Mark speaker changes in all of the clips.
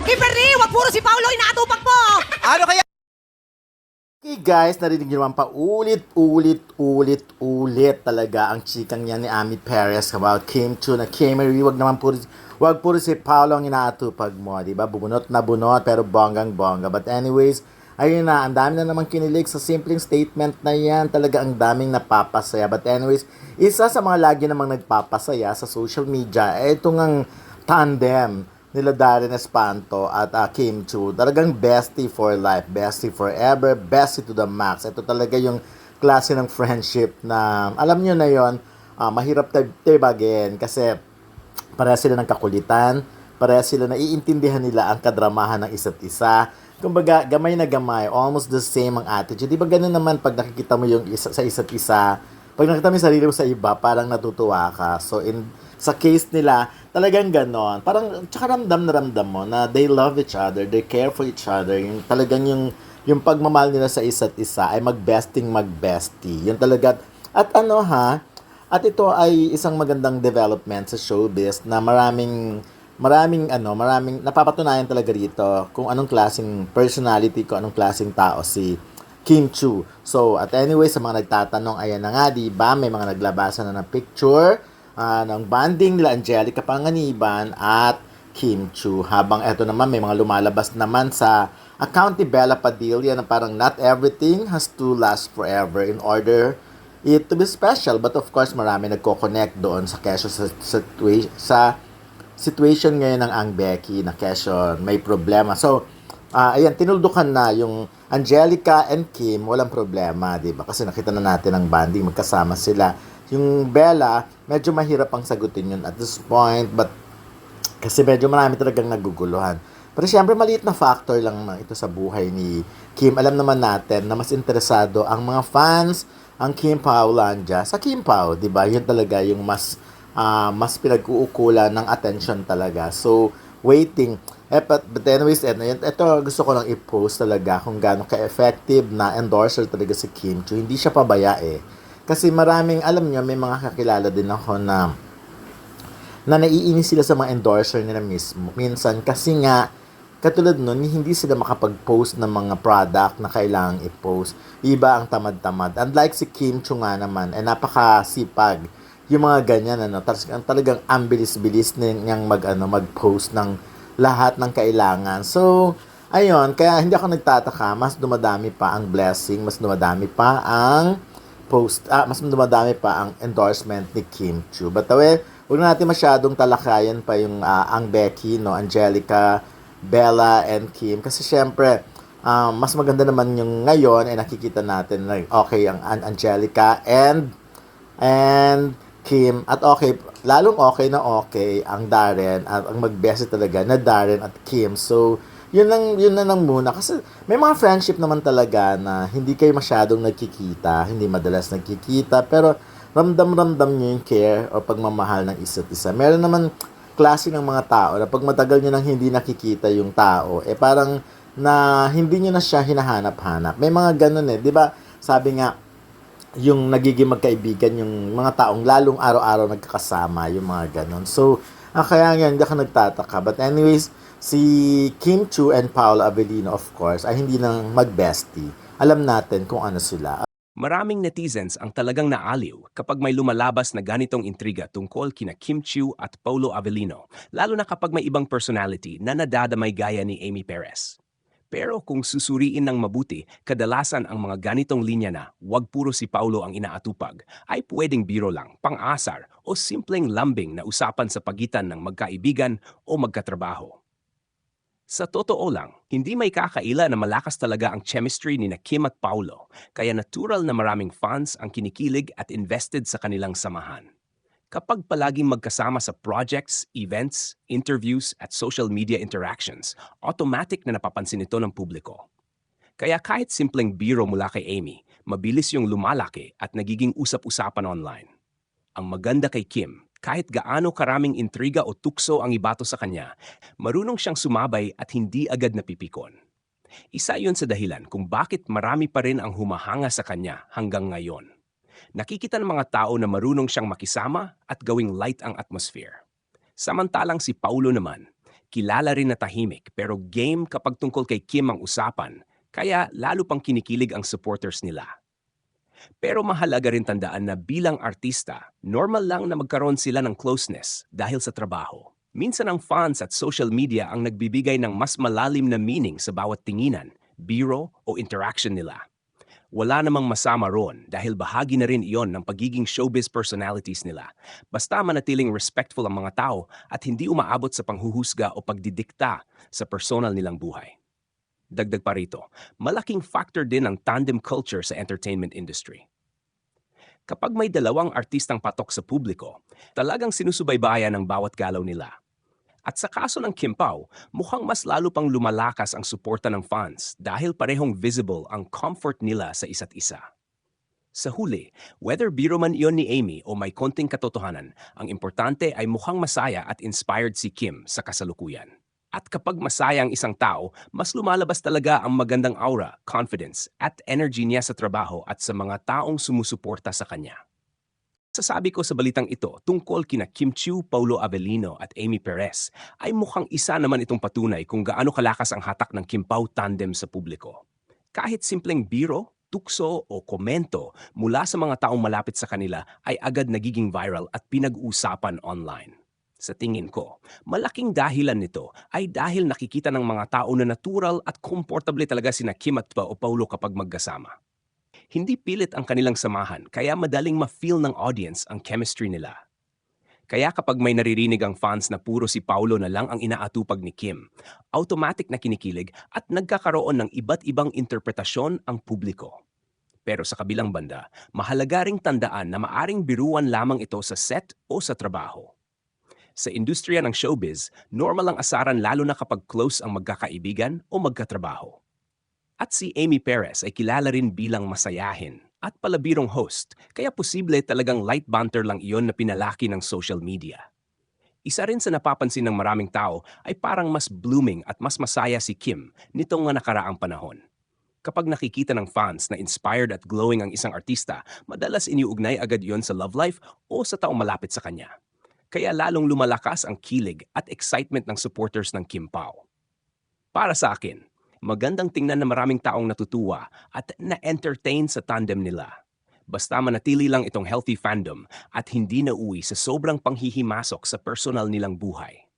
Speaker 1: Kimberly, wag puro si Paolo inaatupag mo!
Speaker 2: Ano kaya?
Speaker 3: Okay guys, narinig niyo naman pa ulit talaga ang chikang niya ni Ami Perez about Kim Chu na Kimberly, wag puro si Paolo ang inaatupag mo, di ba? Bunot na bunot pero bonggang-bongga. But anyways, ayun na, ang dami na naman kinilig sa simpleng statement na yan. Talaga ang daming napapasaya. But anyways, isa sa mga lagi namang nagpapasaya sa social media, itong ang tandem nila Darren Espanto at Kim Chu. Talagang bestie for life, bestie forever, bestie to the max. Ito talaga yung klase ng friendship na, alam nyo na yon, mahirap tibagin kasi pareha sila ng kakulitan, pareha sila naiintindihan nila ang kadramahan ng isa't isa. Kumbaga, gamay na gamay, almost the same ang attitude. Di ba ganun naman pag nakikita mo yung sa isa't isa, pag nakita mo yung sarili mo sa iba, parang natutuwa ka. So, sa case nila, talagang ganon. Parang, tsaka ramdam na ramdam mo na they love each other, they care for each other. Yung, talagang yung pagmamahal nila sa isa't isa ay magbesting. Yun talaga. At at ito ay isang magandang development sa showbiz na maraming napapatunayan talaga rito kung anong klaseng personality, kung anong klaseng tao si Kim Chu. So, at anyway, sa mga nagtatanong, ayan na nga, di ba? May mga naglabasan na ng picture ng banding nila Angelica Panganiban at Kim Chu. Habang eto naman, may mga lumalabas naman sa account ni Bella Padilla na parang not everything has to last forever in order it to be special. But of course, marami nagko-connect doon sa situation ngayon ng Ang Becky na Quezon may problema. So, ayan, tinuldukan na yung Angelica and Kim, walang problema, di ba? Kasi nakita na natin ang banding, magkasama sila. Yung Bella, medyo mahirap ang sagutin yun at this point, but kasi medyo marami talagang naguguluhan. Pero siyempre, maliit na factor lang ito sa buhay ni Kim. Alam naman natin na mas interesado ang mga fans, ang Kim Paulandia sa Kim Pao, di ba? Yun talaga yung mas pinag-uukulan ng attention talaga. So, waiting. But anyways, ito gusto ko lang i-post talaga kung gaano ka-effective na endorser talaga si Kim Chu. Hindi siya pabaya eh. Kasi maraming, alam nyo, may mga kakilala din ako na naiinis sila sa mga endorser nila mismo. Minsan, kasi nga, katulad nun, hindi sila makapag-post ng mga product na kailangang i-post. Iba ang tamad-tamad. Unlike si Kim Chu nga naman, napakasipag. Yung mga ganyan, talagang ang bilis-bilis niyang mag-post ng lahat ng kailangan. So, ayun, kaya hindi ako nagtataka, mas dumadami pa ang blessing, mas dumadami pa ang mas dumadami pa ang endorsement ni Kim Chu. But huwag na natin masyadong talakayan pa yung ang Becky, no, Angelica, Bella, and Kim. Kasi syempre, mas maganda naman yung ngayon ay nakikita natin na okay ang Angelica and Kim, at okay, lalong okay na okay ang Darren at ang magbese talaga na Darren at Kim. So, yun na lang muna kasi may mga friendship naman talaga na hindi kayo masyadong nagkikita, hindi madalas nagkikita, pero ramdam nyo yung care o pagmamahal ng isa't isa. Meron naman klase ng mga tao na pag matagal nyo nang hindi nakikita yung tao, parang na hindi nyo na siya hinahanap-hanap. May mga ganun di ba? Sabi nga, yung nagiging magkaibigan yung mga taong lalong araw-araw nagkakasama, yung mga ganon. So, kaya nga hindi ako nagtataka. But anyways, si Kim Chu and Paolo Avellino, of course, ay hindi nang mag-bestie. Alam natin kung ano sila.
Speaker 4: Maraming netizens ang talagang naaliw kapag may lumalabas na ganitong intriga tungkol kina Kim Chu at Paolo Avellino, lalo na kapag may ibang personality na nadadamay gaya ni Amy Perez. Pero kung susuriin ng mabuti, kadalasan ang mga ganitong linya na wag puro si Paolo ang inaatupag ay pwedeng biro lang, pang-asar o simpleng lambing na usapan sa pagitan ng magkaibigan o magkatrabaho. Sa totoo lang, hindi may kakaila na malakas talaga ang chemistry ni na Kim at Paolo, kaya natural na maraming fans ang kinikilig at invested sa kanilang samahan. Kapag palaging magkasama sa projects, events, interviews at social media interactions, automatic na napapansin ito ng publiko. Kaya kahit simpleng biro mula kay Amy, mabilis yung lumalaki at nagiging usap-usapan online. Ang maganda kay Kim, kahit gaano karaming intriga o tukso ang ibato sa kanya, marunong siyang sumabay at hindi agad napipikon. Isa yun sa dahilan kung bakit marami pa rin ang humahanga sa kanya hanggang ngayon. Nakikita ng mga tao na marunong siyang makisama at gawing light ang atmosphere. Samantalang si Paulo naman, kilala rin na tahimik pero game kapag tungkol kay Kim ang usapan, kaya lalo pang kinikilig ang supporters nila. Pero mahalaga rin tandaan na bilang artista, normal lang na magkaroon sila ng closeness dahil sa trabaho. Minsan ang fans at social media ang nagbibigay ng mas malalim na meaning sa bawat tinginan, biro o interaction nila. Wala namang masama roon dahil bahagi na rin iyon ng pagiging showbiz personalities nila. Basta manatiling respectful ang mga tao at hindi umaabot sa panghuhusga o pagdidikta sa personal nilang buhay. Dagdag pa rito, malaking factor din ang tandem culture sa entertainment industry. Kapag may dalawang artistang patok sa publiko, talagang sinusubaybayan ang bawat galaw nila. At sa kaso ng Kim Pao, mukhang mas lalo pang lumalakas ang suporta ng fans dahil parehong visible ang comfort nila sa isa't isa. Sa huli, whether biro man iyon ni Amy o may konting katotohanan, ang importante ay mukhang masaya at inspired si Kim sa kasalukuyan. At kapag masaya ang isang tao, mas lumalabas talaga ang magandang aura, confidence, at energy niya sa trabaho at sa mga taong sumusuporta sa kanya. Sasabi ko sa balitang ito tungkol kina Kim Chiu, Paulo Avellino at Amy Perez ay mukhang isa naman itong patunay kung gaano kalakas ang hatak ng Kim Pao tandem sa publiko. Kahit simpleng biro, tukso o komento mula sa mga taong malapit sa kanila ay agad nagiging viral at pinag-uusapan online. Sa tingin ko, malaking dahilan nito ay dahil nakikita ng mga tao na natural at komportable talaga sina Kim at Paulo kapag magkasama. Hindi pilit ang kanilang samahan kaya madaling ma-feel ng audience ang chemistry nila. Kaya kapag may naririnig ang fans na puro si Paulo na lang ang inaatupag ni Kim, automatic na kinikilig at nagkakaroon ng iba't ibang interpretasyon ang publiko. Pero sa kabilang banda, mahalaga ring tandaan na maaring biruan lamang ito sa set o sa trabaho. Sa industriya ng showbiz, normal ang asaran lalo na kapag close ang magkakaibigan o magkatrabaho. At si Amy Perez ay kilala rin bilang masayahin at palabirong host, kaya posible talagang light banter lang iyon na pinalaki ng social media. Isa rin sa napapansin ng maraming tao ay parang mas blooming at mas masaya si Kim nitong mga nakaraang panahon. Kapag nakikita ng fans na inspired at glowing ang isang artista, madalas iniugnay agad iyon sa love life o sa taong malapit sa kanya. Kaya lalong lumalakas ang kilig at excitement ng supporters ng Kim Pao. Para sa akin, magandang tingnan na maraming taong natutuwa at na-entertain sa tandem nila. Basta manatili lang itong healthy fandom at hindi na uwi sa sobrang panghihimasok sa personal nilang buhay.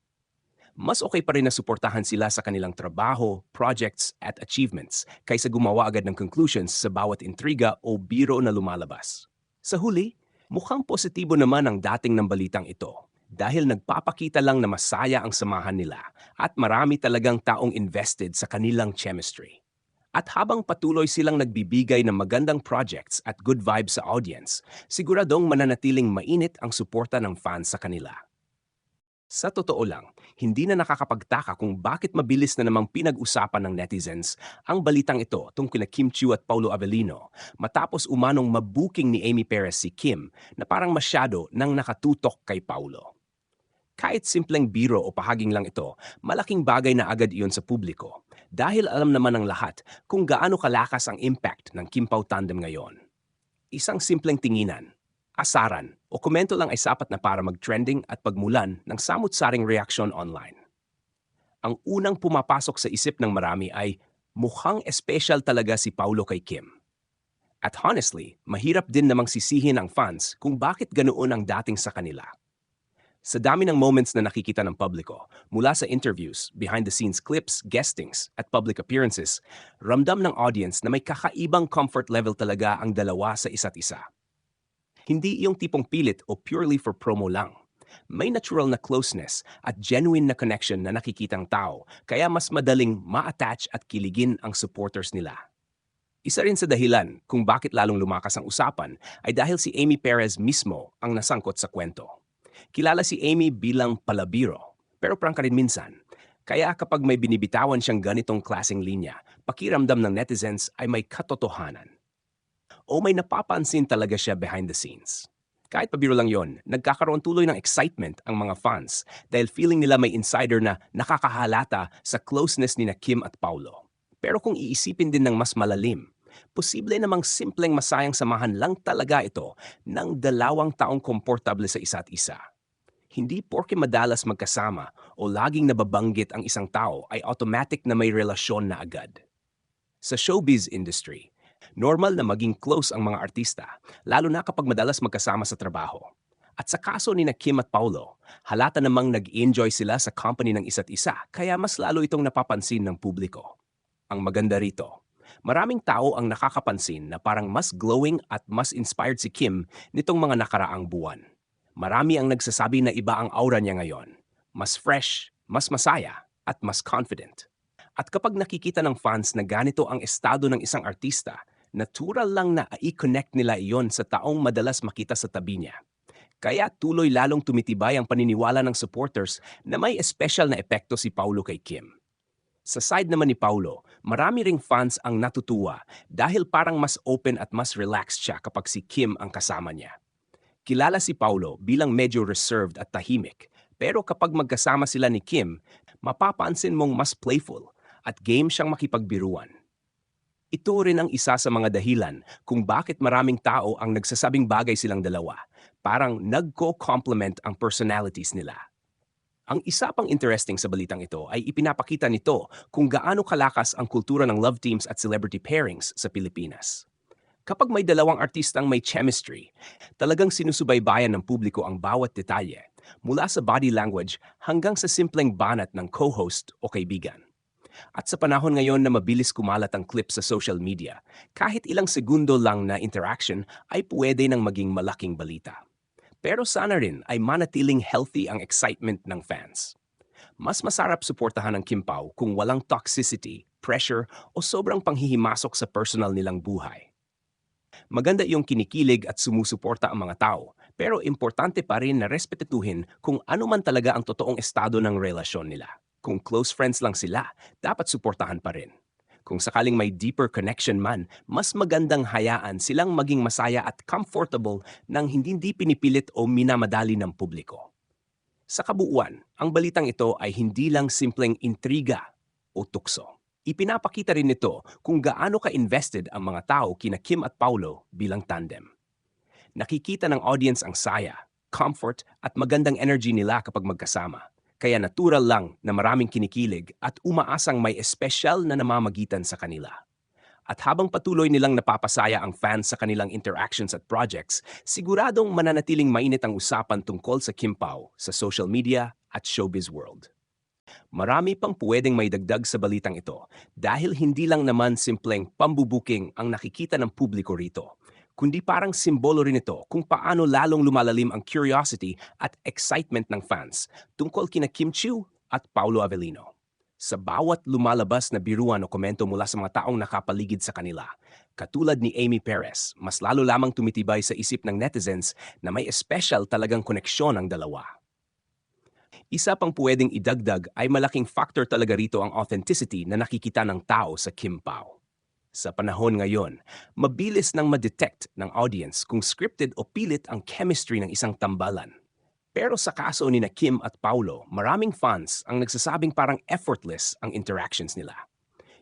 Speaker 4: Mas okay pa rin na suportahan sila sa kanilang trabaho, projects at achievements kaysa gumawa agad ng conclusions sa bawat intriga o biro na lumalabas. Sa huli, mukhang positibo naman ang dating ng balitang ito dahil nagpapakita lang na masaya ang samahan nila at marami talagang taong invested sa kanilang chemistry. At habang patuloy silang nagbibigay ng magandang projects at good vibes sa audience, siguradong mananatiling mainit ang suporta ng fans sa kanila. Sa totoo lang, hindi na nakakapagtaka kung bakit mabilis na namang pinag-usapan ng netizens ang balitang ito tungkol kina Kim Chiu at Paulo Avellino matapos umanong mabuking ni Amy Perez si Kim na parang masyado nang nakatutok kay Paulo. Kahit simpleng biro o pahaging lang ito, malaking bagay na agad iyon sa publiko dahil alam naman ng lahat kung gaano kalakas ang impact ng Kim Pao tandem ngayon. Isang simpleng tinginan, asaran o komento lang ay sapat na para mag-trending at pagmulan ng samut-saring reaksyon online. Ang unang pumapasok sa isip ng marami ay mukhang espesyal talaga si Paulo kay Kim. At honestly, mahirap din namang sisihin ang fans kung bakit ganoon ang dating sa kanila. Sa dami ng moments na nakikita ng publiko, mula sa interviews, behind-the-scenes clips, guestings, at public appearances, ramdam ng audience na may kakaibang comfort level talaga ang dalawa sa isa't isa. Hindi iyong tipong pilit o purely for promo lang. May natural na closeness at genuine na connection na nakikitang tao, kaya mas madaling ma-attach at kiligin ang supporters nila. Isa rin sa dahilan kung bakit lalong lumakas ang usapan ay dahil si Amy Perez mismo ang nasangkot sa kwento. Kilala si Amy bilang palabiro, pero prangka rin minsan. Kaya kapag may binibitawan siyang ganitong klaseng linya, pakiramdam ng netizens ay may katotohanan. O may napapansin talaga siya behind the scenes. Kahit pabiro lang yon, nagkakaroon tuloy ng excitement ang mga fans dahil feeling nila may insider na nakakahalata sa closeness ni na Kim at Paulo. Pero kung iisipin din ng mas malalim, posible namang simpleng masayang samahan lang talaga ito ng dalawang taong komportable sa isa't isa. Hindi porke madalas magkasama o laging nababanggit ang isang tao ay automatic na may relasyon na agad. Sa showbiz industry, normal na maging close ang mga artista, lalo na kapag madalas magkasama sa trabaho. At sa kaso ni na Kim at Paulo, halata namang nag-enjoy sila sa company ng isa't isa, kaya mas lalo itong napapansin ng publiko. Ang maganda rito, maraming tao ang nakakapansin na parang mas glowing at mas inspired si Kim nitong mga nakaraang buwan. Marami ang nagsasabi na iba ang aura niya ngayon. Mas fresh, mas masaya, at mas confident. At kapag nakikita ng fans na ganito ang estado ng isang artista, natural lang na i-connect nila iyon sa taong madalas makita sa tabi niya. Kaya tuloy lalong tumitibay ang paniniwala ng supporters na may espesyal na epekto si Paulo kay Kim. Sa side naman ni Paulo, marami ring fans ang natutuwa dahil parang mas open at mas relaxed siya kapag si Kim ang kasama niya. Kilala si Paulo bilang medyo reserved at tahimik, pero kapag magkasama sila ni Kim, mapapansin mong mas playful at game siyang makipagbiruan. Ito rin ang isa sa mga dahilan kung bakit maraming tao ang nagsasabing bagay silang dalawa. Parang nagko-complement ang personalities nila. Ang isa pang interesting sa balitang ito ay ipinapakita nito kung gaano kalakas ang kultura ng love teams at celebrity pairings sa Pilipinas. Kapag may dalawang artistang may chemistry, talagang sinusubaybayan ng publiko ang bawat detalye, mula sa body language hanggang sa simpleng banat ng co-host o kaibigan. At sa panahon ngayon na mabilis kumalat ang clip sa social media, kahit ilang segundo lang na interaction ay pwede nang maging malaking balita. Pero sana rin ay manatiling healthy ang excitement ng fans. Mas masarap suportahan ng Kim Pao kung walang toxicity, pressure o sobrang panghihimasok sa personal nilang buhay. Maganda yung kinikilig at sumusuporta ang mga tao, pero importante pa rin na respetuhin kung ano man talaga ang totoong estado ng relasyon nila. Kung close friends lang sila, dapat suportahan pa rin. Kung sakaling may deeper connection man, mas magandang hayaan silang maging masaya at comfortable nang hindi pinipilit o minamadali ng publiko. Sa kabuuan, ang balitang ito ay hindi lang simpleng intriga o tukso. Ipinapakita rin nito kung gaano ka-invested ang mga tao kina Kim at Paulo bilang tandem. Nakikita ng audience ang saya, comfort at magandang energy nila kapag magkasama. Kaya natural lang na maraming kinikilig at umaasang may espesyal na namamagitan sa kanila. At habang patuloy nilang napapasaya ang fans sa kanilang interactions at projects, siguradong mananatiling mainit ang usapan tungkol sa Kim Pao sa social media at showbiz world. Marami pang pwedeng may dagdag sa balitang ito dahil hindi lang naman simpleng pambubuking ang nakikita ng publiko rito, kundi parang simbolo rin ito kung paano lalong lumalalim ang curiosity at excitement ng fans tungkol kina Kim Chiu at Paulo Avellino. Sa bawat lumalabas na biruan o komento mula sa mga taong nakapaligid sa kanila, katulad ni Amy Perez, mas lalo lamang tumitibay sa isip ng netizens na may espesyal talagang koneksyon ang dalawa. Isa pang pwedeng idagdag ay malaking factor talaga rito ang authenticity na nakikita ng tao sa Kim Pao. Sa panahon ngayon, mabilis nang ma-detect ng audience kung scripted o pilit ang chemistry ng isang tambalan. Pero sa kaso ni na Kim at Paulo, maraming fans ang nagsasabing parang effortless ang interactions nila.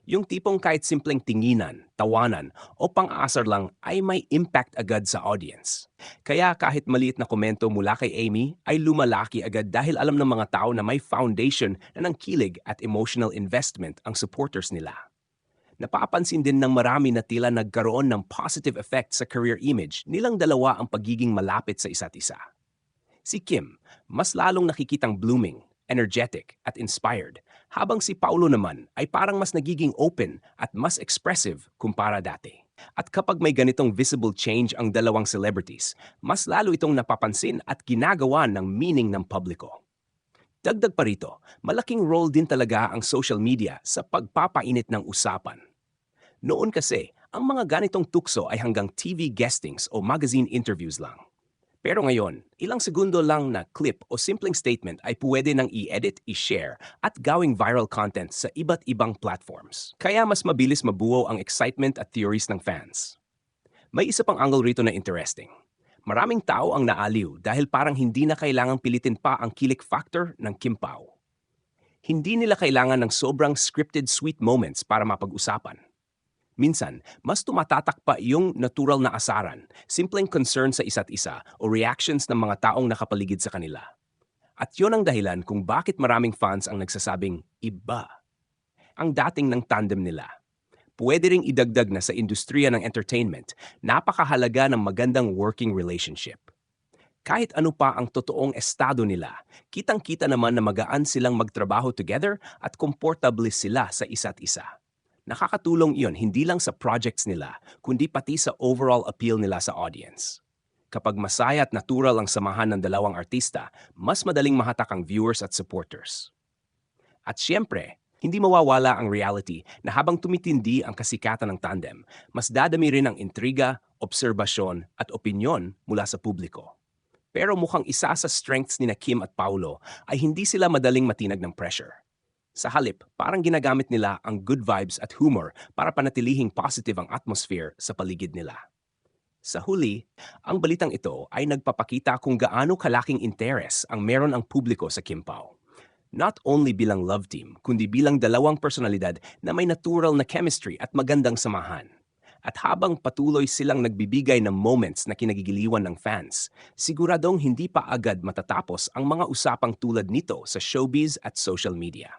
Speaker 4: Yung tipong kahit simpleng tinginan, tawanan o pang-aasar lang ay may impact agad sa audience. Kaya kahit maliit na komento mula kay Amy ay lumalaki agad dahil alam ng mga tao na may foundation na ng kilig at emotional investment ang supporters nila. Napapansin din ng marami na tila nagkaroon ng positive effect sa career image nilang dalawa ang pagiging malapit sa isa't isa. Si Kim, mas lalong nakikitang blooming, energetic at inspired, habang si Paulo naman ay parang mas nagiging open at mas expressive kumpara dati. At kapag may ganitong visible change ang dalawang celebrities, mas lalo itong napapansin at ginagawa ng meaning ng publiko. Dagdag pa rito, malaking role din talaga ang social media sa pagpapainit ng usapan. Noon kasi, ang mga ganitong tukso ay hanggang TV guestings o magazine interviews lang. Pero ngayon, ilang segundo lang na clip o simpleng statement ay pwede nang i-edit, i-share at gawing viral content sa iba't ibang platforms. Kaya mas mabilis mabuo ang excitement at theories ng fans. May isa pang angle rito na interesting. Maraming tao ang naaliw dahil parang hindi na kailangang pilitin pa ang kilik factor ng Kim Pao. Hindi nila kailangan ng sobrang scripted sweet moments para mapag-usapan. Minsan, mas tumatatak pa yung natural na asaran, simpleng concern sa isa't isa o reactions ng mga taong nakapaligid sa kanila. At yon ang dahilan kung bakit maraming fans ang nagsasabing iba ang dating ng tandem nila. Pwede ring idagdag na sa industriya ng entertainment, napakahalaga ng magandang working relationship. Kahit ano pa ang totoong estado nila, kitang-kita naman na magaan silang magtrabaho together at komportable sila sa isa't isa. Nakakatulong iyon hindi lang sa projects nila, kundi pati sa overall appeal nila sa audience. Kapag masaya at natural ang samahan ng dalawang artista, mas madaling mahatak ang viewers at supporters. At siyempre, hindi mawawala ang reality na habang tumitindi ang kasikatan ng tandem, mas dadami rin ang intriga, obserbasyon at opinyon mula sa publiko. Pero mukhang isa sa strengths ni Kim at Paulo ay hindi sila madaling matinag ng pressure. Sa halip, parang ginagamit nila ang good vibes at humor para panatilihing positive ang atmosphere sa paligid nila. Sa huli, ang balitang ito ay nagpapakita kung gaano kalaking interes ang meron ang publiko sa Kim Pao. Not only bilang love team, kundi bilang dalawang personalidad na may natural na chemistry at magandang samahan. At habang patuloy silang nagbibigay ng moments na kinagigiliwan ng fans, siguradong hindi pa agad matatapos ang mga usapang tulad nito sa showbiz at social media.